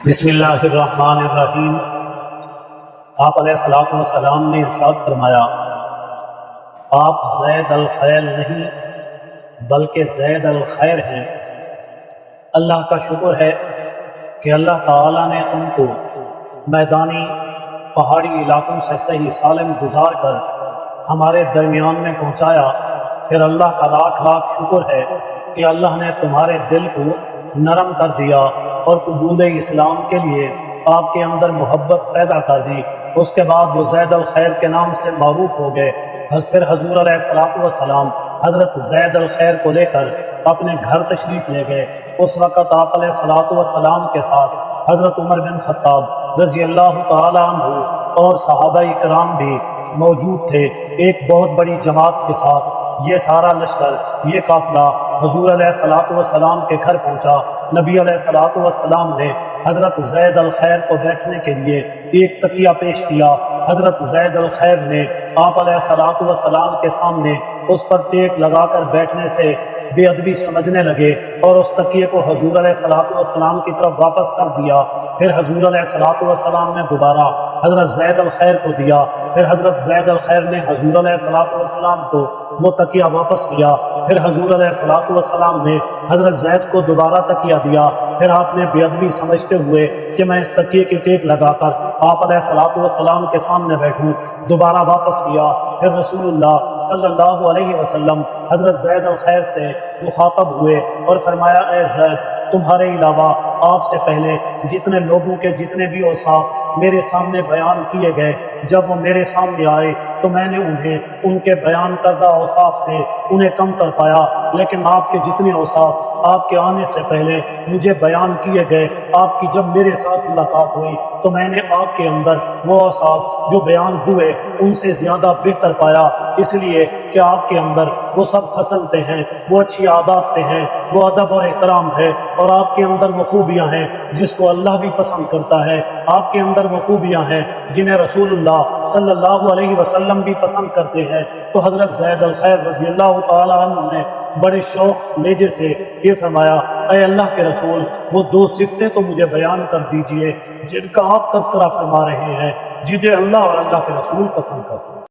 بسم اللہ الرحمن الرحیم۔ آپ علیہ الصلوۃ والسلام نے ارشاد فرمایا، آپ زید الخیل نہیں بلکہ زید الخیر ہیں۔ اللہ کا شکر ہے کہ اللہ تعالیٰ نے تم کو میدانی پہاڑی علاقوں سے صحیح سالم گزار کر ہمارے درمیان میں پہنچایا۔ پھر اللہ کا لاکھ لاکھ شکر ہے کہ اللہ نے تمہارے دل کو نرم کر دیا اور قبول اسلام کے لیے آپ کے اندر محبت پیدا کر دی۔ اس کے بعد وہ زید الخیر کے نام سے معروف ہو گئے۔ پھر حضور علیہ الصلوۃ والسلام حضرت زید الخیر کو لے کر اپنے گھر تشریف لے گئے۔ اس وقت آپ علیہ الصلوۃ والسلام کے ساتھ حضرت عمر بن خطاب رضی اللہ تعالی عنہ اور صحابہ کرام بھی موجود تھے۔ ایک بہت بڑی جماعت کے ساتھ یہ سارا لشکر، یہ قافلہ حضور علیہ الصلوۃ والسلام کے گھر پہنچا۔ نبی علیہ الصلوۃ والسلام نے حضرت زید الخیر کو بیٹھنے کے لیے ایک تکیہ پیش کیا۔ حضرت زید الخیر نے آپ علیہ الصلوۃ والسلام کے سامنے اس پر ٹیک لگا کر بیٹھنے سے بے ادبی سمجھنے لگے اور اس تکیے کو حضور علیہ الصلوۃ والسلام کی طرف واپس کر دیا۔ پھر حضور علیہ الصلوۃ والسلام نے دوبارہ حضرت زید الخیر کو دیا۔ پھر حضرت زید الخیر نے حضور علیہ الصلوۃ والسلام کو وہ تکیہ واپس کیا۔ پھر حضور علیہ الصلوۃ والسلام نے حضرت زید کو دوبارہ تکیہ دیا۔ پھر آپ نے بے ادبی سمجھتے ہوئے کہ میں اس تکیے کی ٹیک لگا کر آپ علیہ الصلوۃ والسلام کے سامنے بیٹھوں، دوبارہ واپس کیا۔ پھر رسول اللہ صلی اللہ علیہ وسلم حضرت زید الخیر سے مخاطب ہوئے اور فرمایا، اے زید، تمہارے علاوہ آپ سے پہلے جتنے لوگوں کے جتنے بھی اوصاف میرے سامنے بیان کیے گئے، جب وہ میرے سامنے آئے تو میں نے انہیں ان کے بیان کردہ اوصاف سے انہیں کم تر پایا، لیکن آپ کے جتنے اوصاف آپ کے آنے سے پہلے مجھے بیان کیے گئے، آپ کی جب میرے ساتھ ملاقات ہوئی تو میں نے آپ کے اندر وہ اوصاف جو بیان ہوئے ان سے زیادہ بہتر پایا، اس لیے کہ آپ کے اندر وہ سب خصلتیں ہیں، وہ اچھی عاداتیں ہیں، وہ ادب اور احترام ہے، اور آپ کے اندر وہ خوبیاں ہیں جس کو اللہ بھی پسند کرتا ہے۔ آپ کے اندر وہ خوبیاں ہیں جنہیں رسول اللہ صلی اللہ علیہ وسلم بھی پسند کرتے ہیں۔ تو حضرت زید الخیر رضی اللہ تعالی عنہ نے بڑے شوق لہجے سے یہ فرمایا، اے اللہ کے رسول، وہ دو صفتیں تو مجھے بیان کر دیجئے جن کا آپ تذکرہ فرما رہے ہیں، جنہیں اللہ اور اللہ کے رسول پسند کرتے ہیں۔